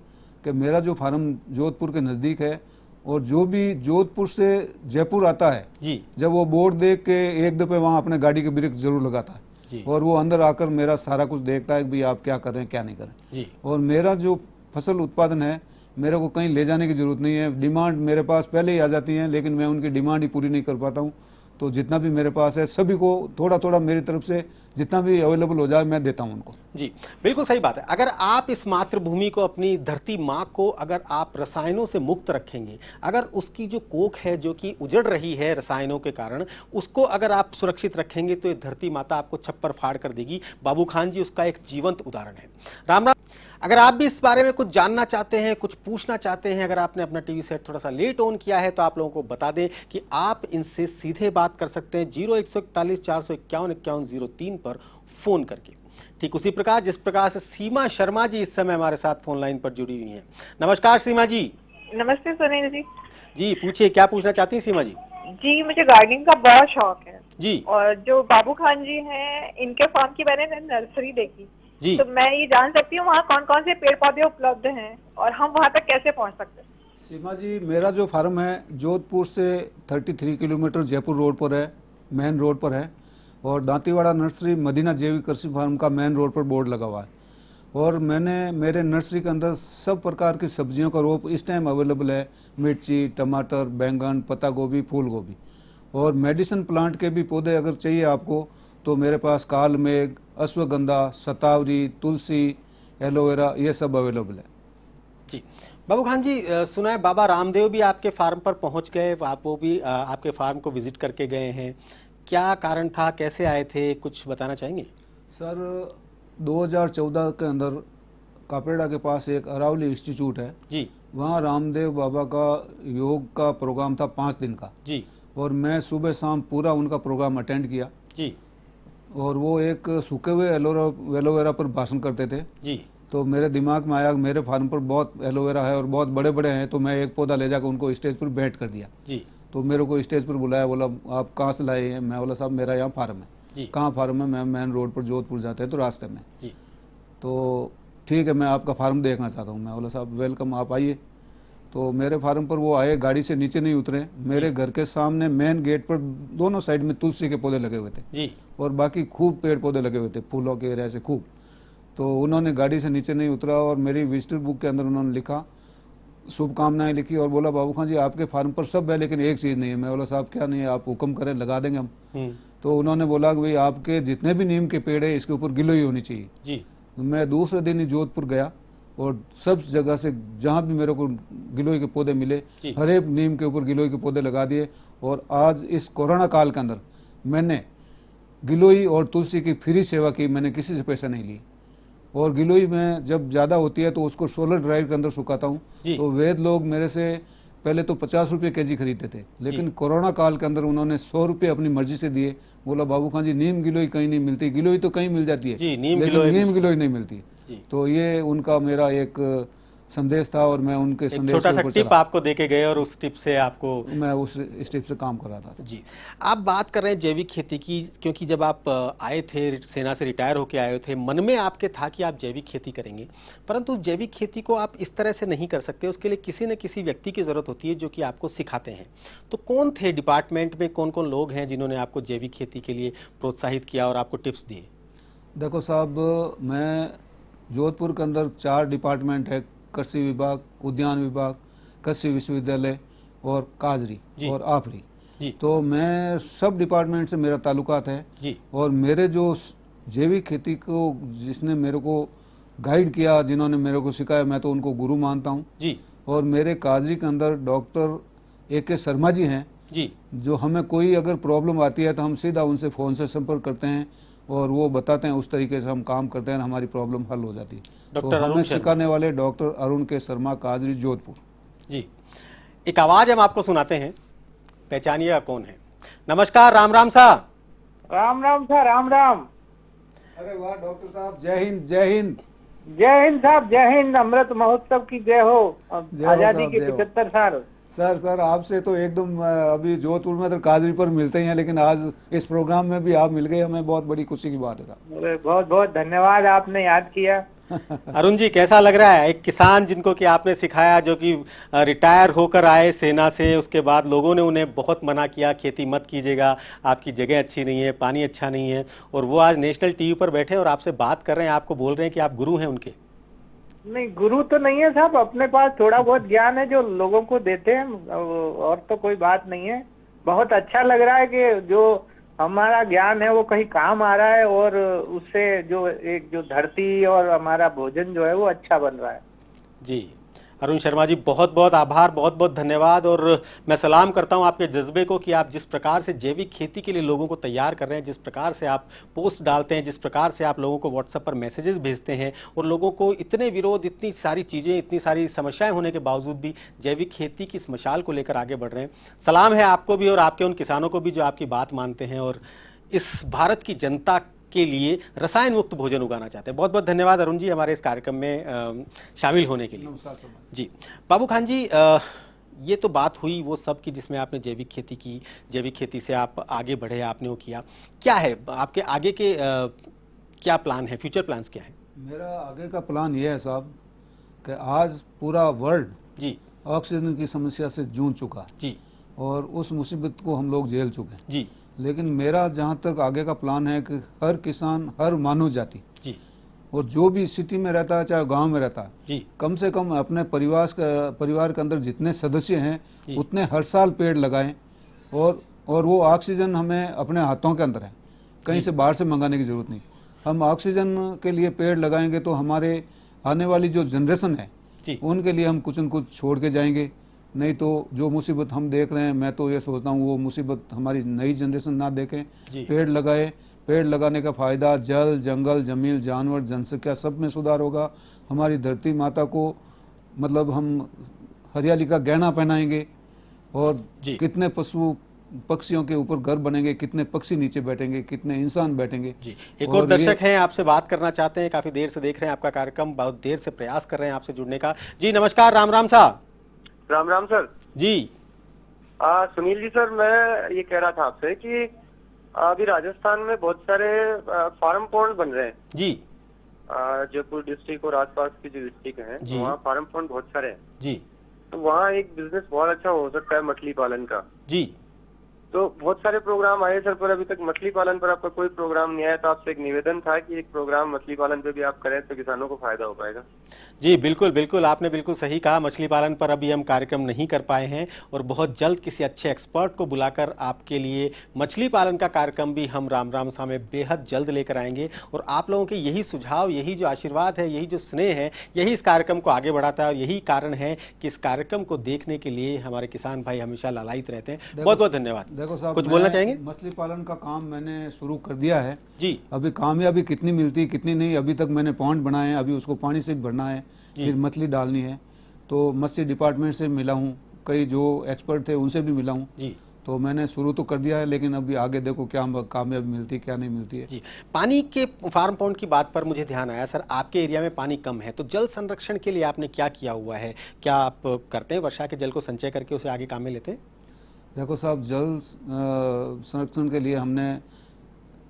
कि मेरा जो फार्म जोधपुर के नज़दीक है, और जो भी जोधपुर से जयपुर आता है जी, जब वो बोर्ड देख के एक दफ़े वहाँ अपने गाड़ी के ब्रेक जरूर लगाता है जी, और वो अंदर आकर मेरा सारा कुछ देखता है कि भाई आप क्या कर रहे हैं क्या नहीं कर रहे हैं जी। और मेरा जो फसल उत्पादन है मेरे को कहीं ले जाने की ज़रूरत नहीं है। डिमांड मेरे पास पहले ही आ जाती है, लेकिन मैं उनकी डिमांड ही पूरी नहीं कर पाता हूँ। तो जितना भी मेरे पास है सभी को थोड़ा थोड़ा मेरी तरफ से जितना भी अवेलेबल हो जाए मैं देता हूँ उनको। जी, बिल्कुल सही बात है। अगर आप इस मातृभूमि को, अपनी धरती माँ को अगर आप रसायनों से मुक्त रखेंगे, अगर उसकी जो कोख है जो कि उजड़ रही है रसायनों के कारण, उसको अगर आप सुरक्षित रखेंगे तो ये धरती माता आपको छप्पर फाड़ कर देगी। बाबू खान जी उसका एक जीवंत उदाहरण है। राम राम। अगर आप भी इस बारे में कुछ जानना चाहते हैं, कुछ पूछना चाहते हैं, अगर आपने अपना टीवी सेट थोड़ा सा लेट ऑन किया है तो आप लोगों को बता दें कि आप इनसे सीधे बात कर सकते हैं 0141 451 5103 पर फोन करके। ठीक उसी प्रकार जिस प्रकार से सीमा शर्मा जी इस समय हमारे साथ फोन लाइन पर जुड़ी हुई हैं। नमस्कार सीमा जी। नमस्ते सुनील जी। जी पूछिए, क्या पूछना चाहती हैं सीमा जी? जी मुझे गार्डनिंग का बहुत शौक है जी। और जो बाबू खान जी हैं इनके फार्म की मैंने नर्सरी देखी जी। तो मैं ये जान सकती हूँ वहाँ कौन कौन से पेड़ पौधे उपलब्ध हैं और हम वहाँ तक कैसे पहुँच सकते हैं? सीमा जी, मेरा जो फार्म है जोधपुर से 33 किलोमीटर जयपुर रोड पर है, मेन रोड पर है, और दांतीवाड़ा नर्सरी मदीना जैविक कृषि फार्म का मेन रोड पर बोर्ड लगा हुआ है। और मैंने मेरे नर्सरी के अंदर सब प्रकार की सब्जियों का रोप इस टाइम अवेलेबल है, मिर्ची, टमाटर, बैंगन, पत्ता गोभी, फूल गोभी। और मेडिसिन प्लांट के भी पौधे अगर चाहिए आपको तो मेरे पास काल मेघ, अश्वगंधा, शतावरी, तुलसी, एलोवेरा, ये सब अवेलेबल है। जी बाबू खान जी, सुना है बाबा रामदेव भी आपके फार्म पर पहुंच गए, आप वो भी आपके फार्म को विजिट करके गए हैं। क्या कारण था, कैसे आए थे, कुछ बताना चाहेंगे? सर 2014 के अंदर कापरेड़ा के पास एक अरावली इंस्टीट्यूट है जी, वहाँ रामदेव बाबा का योग का प्रोग्राम था 5 दिन का जी, और मैं सुबह शाम पूरा उनका प्रोग्राम अटेंड किया। जी, और वो एक सूखे हुए एलोवेरा पर भाषण करते थे। जी, तो मेरे दिमाग में आया मेरे फार्म पर बहुत एलोवेरा है और बहुत बड़े बड़े हैं, तो मैं एक पौधा ले जाकर उनको स्टेज पर भेंट कर दिया। जी, तो मेरे को स्टेज पर बुलाया, बोला आप कहाँ से लाए हैं? मैं बोला साहब मेरा यहाँ फार्म है। जी, कहाँ फार्म है? मैं मेन रोड पर जोधपुर जाते हैं तो रास्ते में। जी, तो ठीक है, मैं आपका फार्म देखना चाहता हूँ। मैं बोला साहब वेलकम, आप आइए। तो मेरे फार्म पर वो आए, गाड़ी से नीचे नहीं उतरे, मेरे घर के सामने मेन गेट पर दोनों साइड में तुलसी के पौधे लगे हुए थे जी, और बाकी खूब पेड़ पौधे लगे हुए थे फूलों के ऐसे खूब। तो उन्होंने गाड़ी से नीचे नहीं उतरा और मेरी विजिटर बुक के अंदर उन्होंने लिखा, शुभकामनाएं लिखी और बोला बाबू खान जी आपके फार्म पर सब है लेकिन एक चीज़ नहीं है। मैं बोला साहब क्या नहीं है? आप हुक्म करें, लगा देंगे हम। तो उन्होंने बोला कि भाई आपके जितने भी नीम के पेड़ है इसके ऊपर गिलोई होनी चाहिए। जी, मैं दूसरे दिन ही जोधपुर गया और सब जगह से जहाँ भी मेरे को गिलोई के पौधे मिले हर एक नीम के ऊपर गिलोई के पौधे लगा दिए। और आज इस कोरोना काल के अंदर मैंने गिलोई और तुलसी की फ्री सेवा की, मैंने किसी से पैसा नहीं ली। और गिलोई में जब ज़्यादा होती है तो उसको सोलर ड्राइव के अंदर सुखाता हूँ। तो वैद लोग मेरे से पहले तो 50 रुपये केजी खरीदते थे, लेकिन कोरोना काल के अंदर उन्होंने 100 रुपये अपनी मर्जी से दिए। बोला बाबू खान जी नीम गिलोई कहीं नहीं मिलती, गिलोई तो कहीं मिल जाती है जी, लेकिन नीम गिलोई नहीं मिलती। तो ये उनका मेरा एक संदेश था और मैं उनके एक संदेश छोटा के सा ऊपर टिप चला। आपको देके गए और उस टिप से आपको मैं उस टिप से काम कर रहा था। जी। आप बात कर रहे हैं जैविक खेती की, क्योंकि जब आप आए थे, सेना से रिटायर होकर आए थे, मन में आपके था कि आप जैविक खेती करेंगे, परंतु जैविक खेती को आप इस तरह से नहीं कर सकते, उसके लिए किसी न किसी व्यक्ति की ज़रूरत होती है जो कि आपको सिखाते हैं। तो कौन थे डिपार्टमेंट में, कौन कौन लोग हैं जिन्होंने आपको जैविक खेती के लिए प्रोत्साहित किया और आपको टिप्स दिए? देखो साहब, मैं जोधपुर के अंदर 4 डिपार्टमेंट है, कृषि विभाग, उद्यान विभाग, कृषि विश्वविद्यालय और काजरी और आफरी जी। तो मैं सब डिपार्टमेंट से मेरा ताल्लुकात है जी। और मेरे जो जैविक खेती को जिसने मेरे को गाइड किया, जिन्होंने मेरे को सिखाया, मैं तो उनको गुरु मानता हूँ जी। और मेरे काजरी के अंदर डॉक्टर AK शर्मा जी हैं जी। जो हमें कोई अगर प्रॉब्लम आती है तो हम सीधा उनसे फ़ोन से संपर्क करते हैं और वो बताते हैं, उस तरीके से हम काम करते हैं, हमारी प्रॉब्लम हल हो जाती है। तो डॉक्टर हमें अरुण शर्मा। सिखाने वाले डॉक्टर अरुण के शर्मा, काजरी, जोधपुर। जी। एक आवाज हम आपको सुनाते हैं, पहचानिएगा कौन है। नमस्कार, राम राम साहब। राम राम सर, राम राम। अरे वाह डॉक्टर साहब, जय हिंद, जय हिंद। जय हिंद साहब, जय हिंद। अमृत महोत्सव की जय हो। जय हो आजादी साहब, के जय हो। 75 साल। सर आपसे तो एकदम अभी जोधपुर में तो काजरी पर मिलते ही हैं, लेकिन आज इस प्रोग्राम में भी आप मिल गए, हमें बहुत बड़ी खुशी की बात है साहब। अरे बहुत बहुत धन्यवाद, आपने याद किया। अरुण जी, कैसा लग रहा है, एक किसान जिनको कि आपने सिखाया, जो कि रिटायर होकर आए सेना से, उसके बाद लोगों ने उन्हें बहुत मना किया, खेती मत कीजिएगा, आपकी जगह अच्छी नहीं है, पानी अच्छा नहीं है, और वो आज नेशनल टीवी पर बैठे और आपसे बात कर रहे हैं, आपको बोल रहे हैं कि आप गुरु हैं उनके। नहीं, गुरु तो नहीं है साहब, अपने पास थोड़ा बहुत ज्ञान है जो लोगों को देते हैं, और तो कोई बात नहीं है। बहुत अच्छा लग रहा है कि जो हमारा ज्ञान है वो कहीं काम आ रहा है और उससे जो धरती और हमारा भोजन जो है वो अच्छा बन रहा है। जी अरुण शर्मा जी, बहुत बहुत आभार, बहुत बहुत धन्यवाद। और मैं सलाम करता हूं आपके जज्बे को कि आप जिस प्रकार से जैविक खेती के लिए लोगों को तैयार कर रहे हैं, जिस प्रकार से आप पोस्ट डालते हैं, जिस प्रकार से आप लोगों को व्हाट्सएप पर मैसेजेस भेजते हैं, और लोगों को इतने विरोध, इतनी सारी चीज़ें, इतनी सारी समस्याएं होने के बावजूद भी जैविक खेती की इस मशाल को लेकर आगे बढ़ रहे हैं। सलाम है आपको भी और आपके उन किसानों को भी जो आपकी बात मानते हैं और इस भारत की जनता के लिए रसायन मुक्त भोजन उगाना चाहते हैं। बहुत बहुत धन्यवाद अरुण जी, हमारे इस कार्यक्रम में शामिल होने के लिए। नमस्कार सर। जी बाबू खान जी, ये तो बात हुई वो सब की जिसमें आपने जैविक खेती की, जैविक खेती से आप आगे बढ़े, आपने वो किया। क्या है आपके आगे के क्या प्लान है, फ्यूचर प्लान्स क्या है? मेरा आगे का प्लान ये है साहब कि आज पूरा वर्ल्ड जी ऑक्सीजन की समस्या से जूझ चुका है जी और उस मुसीबत को हम लोग झेल चुके हैं जी लेकिन मेरा जहाँ तक आगे का प्लान है कि हर किसान, हर मानव जाति जी और जो भी सिटी में रहता है चाहे गांव में रहता है, जी कम से कम अपने परिवार के अंदर जितने सदस्य जी। हैं उतने हर साल पेड़ लगाएं और वो ऑक्सीजन हमें अपने हाथों के अंदर है, कहीं से बाहर से मंगाने की ज़रूरत नहीं। हम ऑक्सीजन के लिए पेड़ लगाएंगे तो हमारे आने वाली जो जनरेशन है जी। उनके लिए हम कुछ न कुछ छोड़ के जाएंगे। नहीं तो जो मुसीबत हम देख रहे हैं, मैं तो ये सोचता हूँ वो मुसीबत हमारी नई जनरेशन ना देखें। पेड़ लगाए, पेड़ लगाने का फ़ायदा जल, जंगल, जमीन, जानवर, जनसंख्या सब में सुधार होगा। हमारी धरती माता को मतलब हम हरियाली का गहना पहनाएंगे और कितने पशु पक्षियों के ऊपर घर बनेंगे, कितने पक्षी नीचे बैठेंगे, कितने इंसान बैठेंगे। जी एक और दर्शक हैं, आपसे बात करना चाहते हैं, काफ़ी देर से देख रहे हैं आपका कार्यक्रम, बहुत देर से प्रयास कर रहे हैं आपसे जुड़ने का। जी नमस्कार, राम राम साहब। राम राम सर जी। सुनील जी सर, मैं ये कह रहा था आपसे कि अभी राजस्थान में बहुत सारे फार्म पॉन्ड बन रहे हैं जी। जयपुर डिस्ट्रिक्ट और आसपास की जो डिस्ट्रिक्ट है वहाँ फार्म पॉन्ड बहुत सारे हैं जी। तो वहाँ एक बिजनेस बहुत अच्छा हो सकता है मछली पालन का। जी तो बहुत सारे प्रोग्राम आए सर, पर अभी तक मछली पालन पर आपका कोई प्रोग्राम नहीं आया। तो आपसे एक निवेदन था कि एक प्रोग्राम मछली पालन पे भी आप करें तो किसानों को फायदा हो पाएगा। जी बिल्कुल बिल्कुल, आपने बिल्कुल सही कहा। मछली पालन पर अभी हम कार्यक्रम नहीं कर पाए हैं और बहुत जल्द किसी अच्छे एक्सपर्ट को बुलाकर आपके लिए मछली पालन का कार्यक्रम भी हम राम राम सा में बेहद जल्द लेकर आएंगे। और आप लोगों के यही सुझाव, यही जो आशीर्वाद है, यही जो स्नेह है, यही इस कार्यक्रम को आगे बढ़ाता है और यही कारण है कि इस कार्यक्रम को देखने के लिए हमारे किसान भाई हमेशा लालायित रहते हैं। बहुत बहुत धन्यवाद। देखो साहब, कुछ बोलना चाहेंगे? मछली पालन का काम मैंने शुरू कर दिया है जी। अभी कामयाबी कितनी मिलती कितनी नहीं, अभी तक मैंने पॉन्ड बनाए हैं, अभी उसको पानी से भरना है, फिर मछली डालनी है। तो मत्स्य डिपार्टमेंट से मिला हूँ, कई जो एक्सपर्ट थे उनसे भी मिला हूँ। जी। तो मैंने शुरू तो कर दिया है, लेकिन अभी आगे देखो क्या कामयाबी मिलती है क्या नहीं मिलती है। जी, पानी के फार्म पॉन्ड की बात पर मुझे ध्यान आया सर, आपके एरिया में पानी कम है, तो जल संरक्षण के लिए आपने क्या किया हुआ है? क्या आप करते हैं वर्षा के जल को संचय करके उसे आगे काम में लेते हैं? देखो साहब, जल संरक्षण के लिए हमने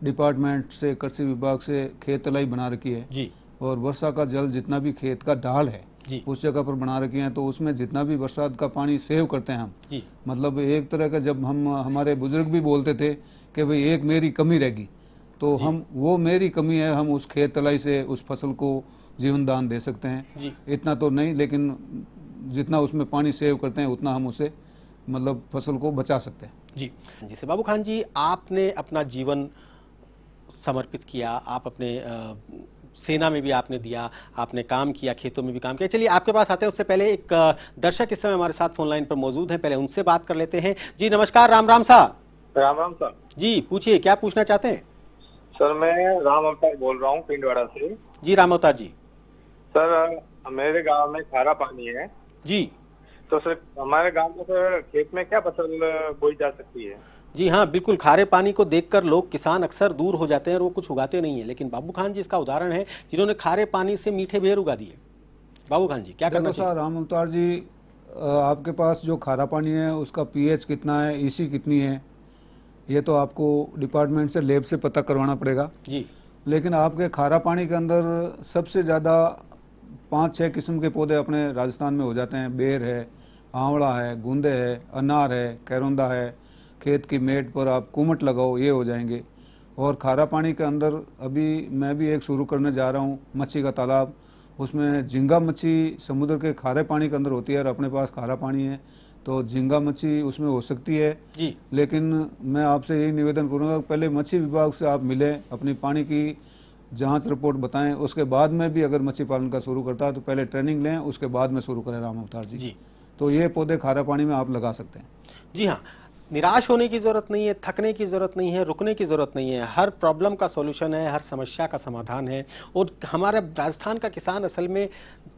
डिपार्टमेंट से, कृषि विभाग से खेत तलाई बना रखी है जी, और वर्षा का जल जितना भी खेत का ढाल है जी, उस जगह पर बना रखी हैं, तो उसमें जितना भी बरसात का पानी सेव करते हैं हम जी, मतलब एक तरह का, जब हम हमारे बुजुर्ग भी बोलते थे कि भाई एक मेरी कमी रहेगी, तो हम वो मेरी कमी है, हम उस खेत तलाई से उस फसल को जीवन दान दे सकते हैं। जी, इतना तो नहीं, लेकिन जितना उसमें पानी सेव करते हैं उतना हम उसे मतलब फसल को बचा सकते हैं। जी। जिसे बाबू खान जी, आपने अपना जीवन समर्पित किया, आप अपने सेना में भी आपने दिया, आपने काम किया, खेतों में भी काम किया। चलिए आपके पास आते हैं, उससे पहले एक दर्शक इस समय हमारे साथ फोन लाइन पर मौजूद हैं, पहले उनसे बात कर लेते हैं। जी नमस्कार, राम राम साहब। राम राम सर। जी पूछिए, क्या पूछना चाहते हैं? सर मैं राम अवतार बोल रहा हूँ पिंडवाड़ा से। जी राम अवतार जी। सर मेरे गांव में खारा पानी है जी, तो सर हमारे गांव में सर खेत में क्या फसल बोई जा सकती है? जी हाँ बिल्कुल, खारे पानी को देखकर लोग, किसान अक्सर दूर हो जाते हैं और वो कुछ उगाते नहीं है, लेकिन बाबू खान जी इसका उदाहरण है जिन्होंने खारे पानी से मीठे बेर उगा दिए। बाबू खान जी क्या करना देखो सर, राम अवतार जी, आपके पास जो खारा पानी है उसका पीएच कितना है, ईसी कितनी है, ये तो आपको डिपार्टमेंट से, लैब से पता करवाना पड़ेगा जी। लेकिन आपके खारा पानी के अंदर सबसे ज़्यादा 5-6 किस्म के पौधे अपने राजस्थान में हो जाते हैं। बेर है, आंवला है, गूंदे है, अनार है, कैरोंदा है, खेत की मेड़ पर आप कुमट लगाओ, ये हो जाएंगे। और खारा पानी के अंदर अभी मैं भी एक शुरू करने जा रहा हूँ, मच्छी का तालाब, उसमें झींगा मच्छी समुद्र के खारे पानी के अंदर होती है और अपने पास खारा पानी है तो झींगा मच्छी उसमें हो सकती है जी। लेकिन मैं आपसे यही निवेदन करूँगा, पहले मच्छी विभाग से आप मिलें, अपनी पानी की जांच रिपोर्ट बताएं, उसके बाद में भी अगर मच्छी पालन का शुरू करता है तो पहले ट्रेनिंग लें, उसके बाद में शुरू करें। राम अवतार जी, तो ये पौधे खारा पानी में आप लगा सकते हैं। जी हाँ, निराश होने की ज़रूरत नहीं है, थकने की ज़रूरत नहीं है, रुकने की ज़रूरत नहीं है। हर प्रॉब्लम का सॉल्यूशन है, हर समस्या का समाधान है। और हमारा राजस्थान का किसान असल में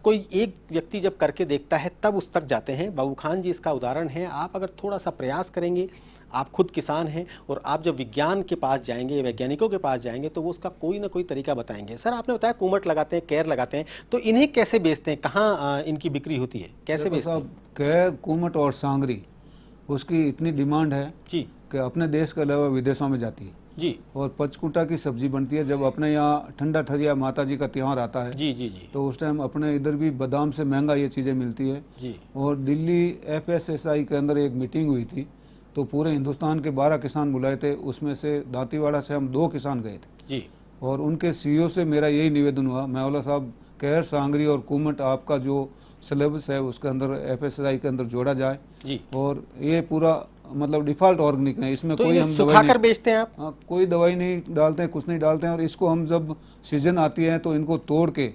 कोई एक व्यक्ति जब करके देखता है तब उस तक जाते हैं। बाबू खान जी इसका उदाहरण है। आप अगर थोड़ा सा प्रयास करेंगे, आप खुद किसान हैं और आप जब विज्ञान के पास जाएंगे, वैज्ञानिकों के पास जाएंगे तो वो उसका कोई ना कोई तरीका बताएंगे। सर आपने बताया कुमट लगाते हैं, कैर लगाते हैं, तो इन्हें कैसे बेचते हैं, कहाँ इनकी बिक्री होती है, कैसे बेचते हैं? कैर, कुमट और सांगरी, उसकी इतनी डिमांड है जी कि अपने देश के अलावा विदेशों में जाती है जी। और पचकुटा की सब्जी बनती है। जब अपने यहाँ ठंडा ठरिया माता जी का त्यौहार आता है जी जी जी, तो उस टाइम अपने इधर भी बादाम से महंगा ये चीज़ें मिलती है जी। और दिल्ली FSSI के अंदर एक मीटिंग हुई थी तो पूरे हिंदुस्तान के 12 किसान बुलाए थे, उसमें से दांतीवाड़ा से हम 2 किसान गए थे जी। और उनके CEO से मेरा यही निवेदन हुआ, मैवला साहब, कैर, सांगरी और कुमट आपका जो सिलेबस है उसके अंदर FSSI के अंदर जोड़ा जाए जी। और ये पूरा मतलब डिफॉल्ट ऑर्गेनिक है, इसमें तो कोई इन्हें हम दवाई सुखाकर नहीं, बेचते हैं आप? हाँ, कोई दवाई नहीं डालते हैं, कुछ नहीं डालते हैं। और इसको हम जब सीजन आती है तो इनको तोड़ के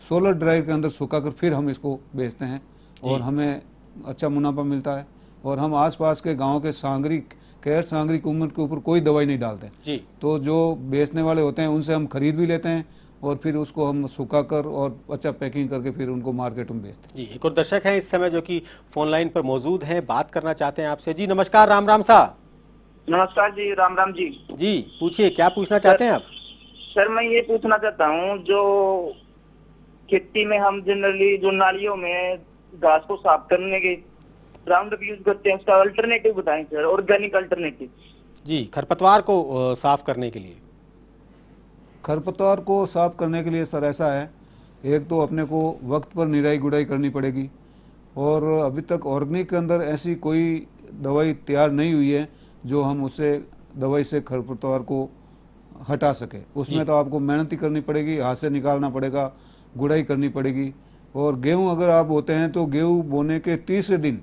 सोलर ड्राइव के अंदर सुखाकर फिर हम इसको बेचते हैं और हमें अच्छा मुनाफा मिलता है। और हम आसपास के गांव के सांगरी, कैर, सांगरी, कुमट के ऊपर कोई दवाई नहीं डालते जी। तो जो बेचने वाले होते हैं उनसे हम खरीद भी लेते हैं और फिर उसको हम सुखाकर और अच्छा पैकिंग करके फिर उनको मार्केट में बेचते हैं। जी, एक और दर्शक हैं इस समय जो कि फोन लाइन पर मौजूद हैं, बात करना चाहते हैं आपसे। जी नमस्कार, राम राम साहब। नमस्कार जी, राम राम जी। जी पूछिए, क्या पूछना चाहते हैं आप? सर मैं ये पूछना चाहता हूँ, जो खेती में हम जनरली जो नालियों में घास को साफ करने के राउंडअप यूज करते हैं, उसका अल्टरनेटिव बताएं सर, ऑर्गेनिक अल्टरनेटिव। जी, खरपतवार को साफ करने के लिए। खरपतवार को साफ करने के लिए सर ऐसा है, एक तो अपने को वक्त पर निराई गुड़ाई करनी पड़ेगी और अभी तक ऑर्गेनिक के अंदर ऐसी कोई दवाई तैयार नहीं हुई है जो हम उससे दवाई से खरपतवार को हटा सके। उसमें तो आपको मेहनत ही करनी पड़ेगी, हाथ से निकालना पड़ेगा, गुड़ाई करनी पड़ेगी। और गेहूं अगर आप बोते हैं तो गेहूं बोने के तीसरे दिन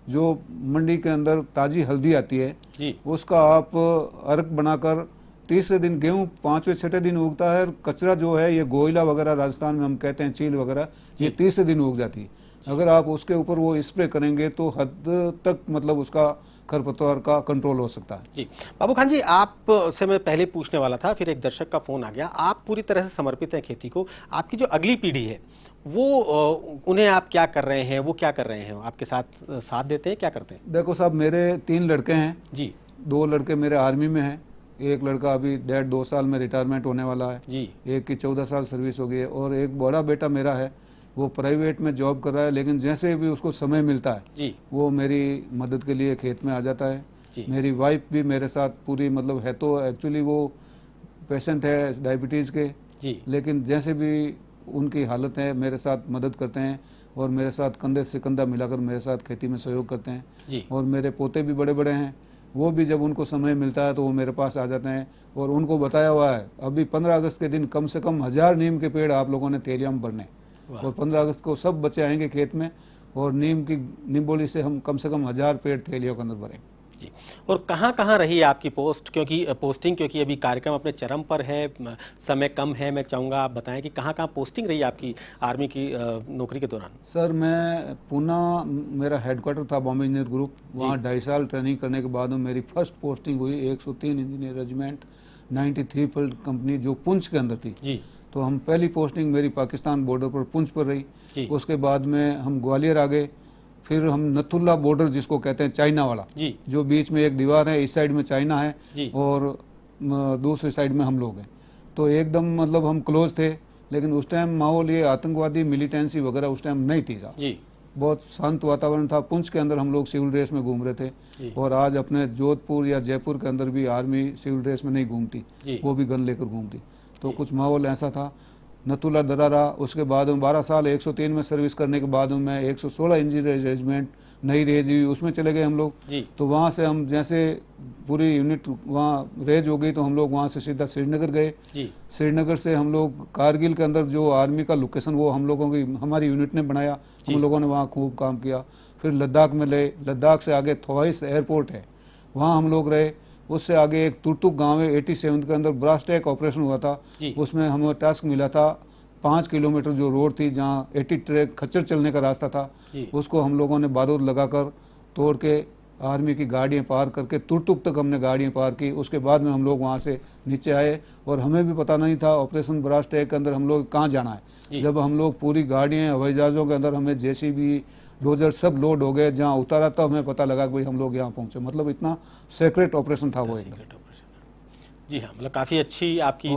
जो मंडी के अंदर ताज़ी हल्दी आती है जी। उसका आप अर्क बनाकर तीसरे दिन गेहूं 5वें 6ठे दिन उगता है। कचरा जो है ये गोइला वगैरह राजस्थान में हम कहते हैं, चील वगैरह, ये तीसरे दिन उग जाती है। अगर आप उसके ऊपर वो स्प्रे करेंगे तो हद तक मतलब उसका खरपतवार का कंट्रोल हो सकता है। जी बाबू खान जी, आप से मैं पहले पूछने वाला था, फिर एक दर्शक का फोन आ गया। आप पूरी तरह से समर्पित हैं खेती को। आपकी जो अगली पीढ़ी है वो उन्हें आप क्या कर रहे हैं, वो क्या कर रहे हैं, आपके साथ देते हैं, क्या करते हैं? देखो साहब, मेरे 3 लड़के हैं जी। 2 लड़के मेरे आर्मी में हैं, एक लड़का अभी 1.5-2 साल में रिटायरमेंट होने वाला है जी। एक की 14 साल सर्विस हो गई है, और एक बड़ा बेटा मेरा है वो प्राइवेट में जॉब कर रहा है, लेकिन जैसे भी उसको समय मिलता है जी। वो मेरी मदद के लिए खेत में आ जाता है जी। मेरी वाइफ भी मेरे साथ पूरी मतलब है, तो एक्चुअली वो पेशेंट है डायबिटीज़ के जी। लेकिन जैसे भी उनकी हालत है मेरे साथ मदद करते हैं और मेरे साथ कंधे से कंधा मिलाकर मेरे साथ खेती में सहयोग करते हैं जी। और मेरे पोते भी बड़े बड़े हैं, वो भी जब उनको समय मिलता है तो वो मेरे पास आ जाते हैं। और उनको बताया हुआ है अभी 15 अगस्त के दिन कम से कम 1000 नीम के पेड़ आप लोगों ने थैलियां में भरने, और 15 अगस्त को सब बच्चे आएंगे खेत में और नीम की निम्बोली से हम कम से कम 1000 पेड़ थैलियों के अंदर भरेंगे। जी। और कहाँ है आपकी पोस्टिंग, क्योंकि अभी कार्यक्रम अपने चरम पर है, समय कम है, मैं चाहूँगा आप बताएं कि कहाँ पोस्टिंग रही आपकी आर्मी की नौकरी के दौरान? सर मैं पूना, मेरा हेडक्वार्टर था बॉम्बे इंजीनियर ग्रुप, वहाँ 2.5 साल ट्रेनिंग करने के बाद में मेरी फर्स्ट पोस्टिंग हुई 103 इंजीनियर रेजिमेंट 93 फील्ड कंपनी जो पुंछ के अंदर थी जी। तो हम पहली पोस्टिंग मेरी पाकिस्तान बॉर्डर पर पुंछ पर रही। उसके बाद में हम ग्वालियर आ गए, फिर हम नथुल्ला बॉर्डर जिसको कहते हैं चाइना वाला जी। जो बीच में एक दीवार है, इस साइड में चाइना है जी। और दूसरी साइड में हम लोग हैं, तो एकदम मतलब हम क्लोज थे। लेकिन उस टाइम माहौल ये आतंकवादी मिलिटेंसी वगैरह उस टाइम नहीं थी साहब जी। बहुत शांत वातावरण था। पुंछ के अंदर हम लोग सिविल ड्रेस में घूम रहे थे और आज अपने जोधपुर या जयपुर के अंदर भी आर्मी सिविल ड्रेस में नहीं घूमती, वो भी गन लेकर घूमती, तो कुछ माहौल ऐसा था। नथुला दरारा, उसके बाद में 12 साल 103 में सर्विस करने के बाद में 116 इंजीनियर रेजिमेंट नई रेज हुई, उसमें चले गए हम लोग। तो वहाँ से हम जैसे पूरी यूनिट वहाँ रेज हो गई तो हम लोग वहाँ से सीधा श्रीनगर गए। श्रीनगर से हम लोग कारगिल के अंदर जो आर्मी का लोकेशन वो हम लोगों की हमारी यूनिट ने बनाया, हम लोगों ने वहाँ खूब काम किया। फिर लद्दाख में ले, लद्दाख से आगे थोवाइस एयरपोर्ट है वहाँ हम लोग रहे। उससे आगे एक तुर्तुक गांव है 87 के अंदर ब्रास टैक ऑपरेशन हुआ था, उसमें हमें टास्क मिला था 5 किलोमीटर जो रोड थी जहां 80 ट्रैक खच्चर चलने का रास्ता था उसको हम लोगों ने बारूद लगाकर तोड़ के आर्मी की गाड़ियां पार करके तुर्तुक तक हमने गाड़ियां पार की। उसके बाद में हम लोग वहां से नीचे आए और हमें भी पता नहीं था ऑपरेशन ब्रास टैक के अंदर हम लोग कहाँ जाना है। जब हम लोग पूरी गाड़ियाँ हवाई जहाज़ों के अंदर हमें जेसीबी डोजर सब लोड हो गए, जहाँ उतारा तो हमें पता लगा कि भाई हम लोग यहाँ पहुँचे। मतलब इतना सीक्रेट ऑपरेशन था वो एकदम। जी हाँ, मतलब काफ़ी अच्छी आपकी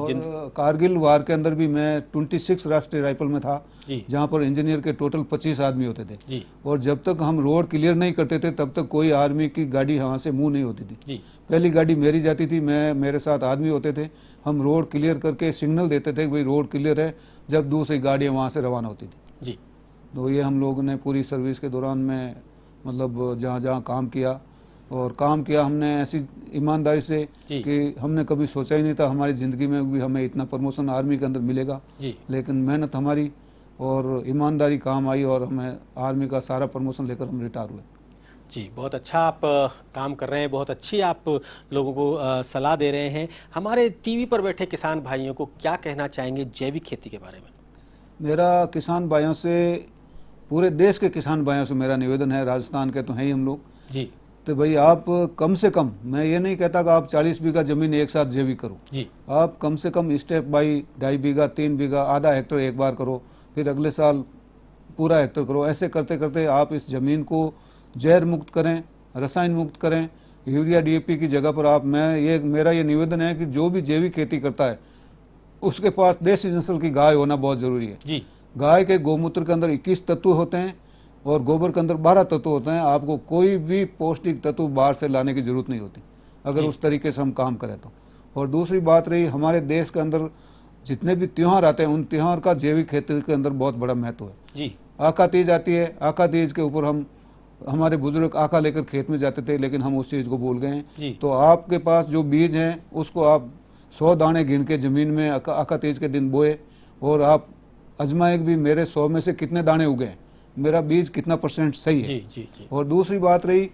कारगिल वार के अंदर भी मैं 26 राष्ट्रीय राइफल में था जहाँ पर इंजीनियर के टोटल 25 आदमी होते थे और जब तक हम रोड क्लियर नहीं करते थे तब तक कोई आर्मी की गाड़ी यहाँ से मूव नहीं होती थी। पहली गाड़ी मेरी जाती थी, मेरे साथ आदमी होते थे, हम रोड क्लियर करके सिग्नल देते थे कि भाई रोड क्लियर है, जब दूसरी गाड़ियाँ वहाँ से रवाना होती थी। तो ये हम लोगों ने पूरी सर्विस के दौरान में मतलब जहाँ जहाँ काम किया और काम किया हमने ऐसी ईमानदारी से कि हमने कभी सोचा ही नहीं था हमारी ज़िंदगी में भी हमें इतना प्रमोशन आर्मी के अंदर मिलेगा, लेकिन मेहनत हमारी और ईमानदारी काम आई और हमें आर्मी का सारा प्रमोशन लेकर हम रिटायर हुए। जी, बहुत अच्छा आप काम कर रहे हैं, बहुत अच्छी आप लोगों को सलाह दे रहे हैं। हमारे टीवी पर बैठे किसान भाइयों को क्या कहना चाहेंगे जैविक खेती के बारे में? मेरा किसान भाइयों से, पूरे देश के किसान भाइयों से मेरा निवेदन है, राजस्थान के तो हैं ही हम लोग जी, तो भाई आप कम से कम, मैं ये नहीं कहता कि आप 40 बीघा जमीन एक साथ जैविक करो जी, आप कम से कम स्टेप बाई 2.5 बीघा 3 बीघा आधा हेक्टर एक बार करो, फिर अगले साल पूरा हेक्टर करो। ऐसे करते करते आप इस ज़मीन को जहर मुक्त करें, रसायन मुक्त करें। यूरिया DAP की जगह पर आप, मेरा ये निवेदन है कि जो भी जैविक खेती करता है उसके पास देसी नस्ल की गाय होना बहुत ज़रूरी है जी। गाय के गोमूत्र के अंदर 21 तत्व होते हैं और गोबर के अंदर 12 तत्व होते हैं। आपको कोई भी पौष्टिक तत्व बाहर से लाने की ज़रूरत नहीं होती अगर उस तरीके से हम काम करें तो। और दूसरी बात रही, हमारे देश के अंदर जितने भी त्यौहार आते हैं उन त्यौहार का जैविक खेती के अंदर बहुत बड़ा महत्व है जी। आका तीज आती है, आका तीज के ऊपर हमारे बुजुर्ग आका लेकर खेत में जाते थे, लेकिन हम उस चीज़ को भूल गए हैं। तो आपके पास जो बीज हैं उसको आप 100 दाने गिन के ज़मीन में आका तीज के दिन बोए और आप आजमाए भी मेरे 100 में से कितने दाने उगे हैं, मेरा बीज कितना % सही है जी। और दूसरी बात रही,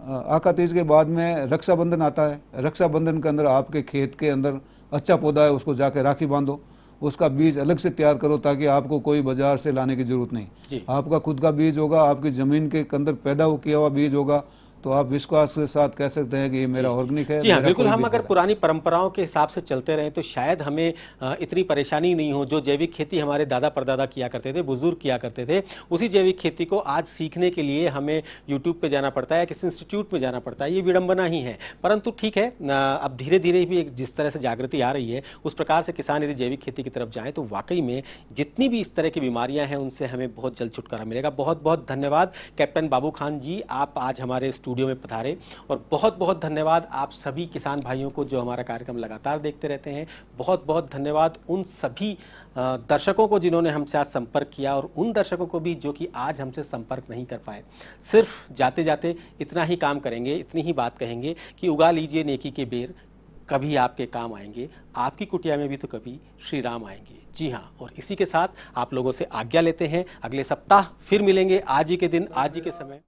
आका तीज के बाद में रक्षाबंधन आता है। रक्षाबंधन के अंदर आपके खेत के अंदर अच्छा पौधा है, उसको जाके राखी बांधो, उसका बीज अलग से तैयार करो ताकि आपको कोई बाजार से लाने की जरूरत नहीं। आपका खुद का बीज होगा, आपकी ज़मीन के अंदर पैदा किया हुआ बीज होगा, तो आप विश्वास के साथ कह सकते हैं कि ये मेरा ऑर्गेनिक है। जी हाँ, बिल्कुल। हम अगर पुरानी परंपराओं के हिसाब से चलते रहें तो शायद हमें इतनी परेशानी नहीं हो। जो जैविक खेती हमारे दादा परदादा किया करते थे, बुजुर्ग किया करते थे, उसी जैविक खेती को आज सीखने के लिए हमें यूट्यूब पे जाना पड़ता है, किसी इंस्टीट्यूट में जाना पड़ता है। ये विडंबना ही है, परंतु ठीक है, अब धीरे धीरे भी जिस तरह से जागृति आ रही है उस प्रकार से किसान यदि जैविक खेती की तरफ जाएँ तो वाकई में जितनी भी इस तरह की बीमारियाँ हैं उनसे हमें बहुत जल्द छुटकारा मिलेगा। बहुत बहुत धन्यवाद कैप्टन बाबू खान जी, आप आज हमारे स्टूडियो में पधारे। और बहुत बहुत धन्यवाद आप सभी किसान भाइयों को जो हमारा कार्यक्रम लगातार देखते रहते हैं। बहुत बहुत धन्यवाद उन सभी दर्शकों को जिन्होंने हमसे आज संपर्क किया, और उन दर्शकों को भी जो कि आज हमसे संपर्क नहीं कर पाए। सिर्फ जाते जाते इतना ही काम करेंगे, इतनी ही बात कहेंगे कि उगा लीजिए नेकी के बेर, कभी आपके काम आएंगे, आपकी कुटिया में भी तो कभी श्री राम आएंगे। जी हाँ, और इसी के साथ आप लोगों से आज्ञा लेते हैं। अगले सप्ताह फिर मिलेंगे, आज ही के दिन, आज ही के समय।